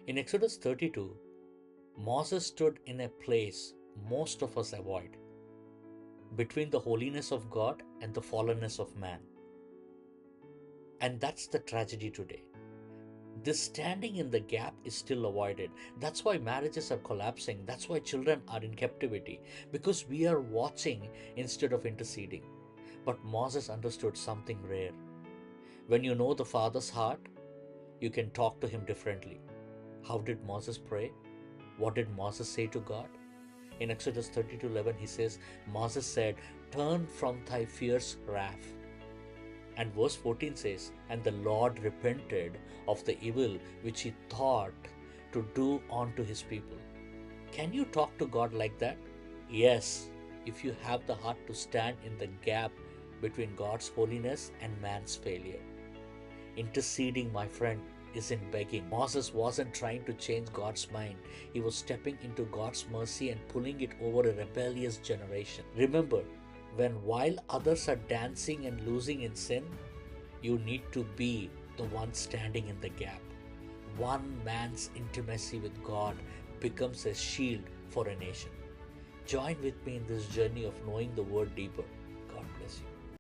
In Exodus 32, Moses stood in a place most of us avoid, between the holiness of God and the fallenness of man. And that's the tragedy today. This standing in the gap is still avoided. That's why marriages are collapsing. That's why children are in captivity, because we are watching instead of interceding. But Moses understood something rare. When you know the Father's heart, you can talk to him differently. How did Moses pray? What did Moses say to God? In Exodus 32:11, he says, Moses said, "Turn from thy fierce wrath." And verse 14 says, "And the Lord repented of the evil which he thought to do unto his people." Can you talk to God like that? Yes, if you have the heart to stand in the gap between God's holiness and man's failure. Interceding, my friend, isn't begging. Moses wasn't trying to change God's mind. He was stepping into God's mercy and pulling it over a rebellious generation. Remember, while others are dancing and losing in sin, you need to be the one standing in the gap. One man's intimacy with God becomes a shield for a nation. Join with me in this journey of knowing the word deeper.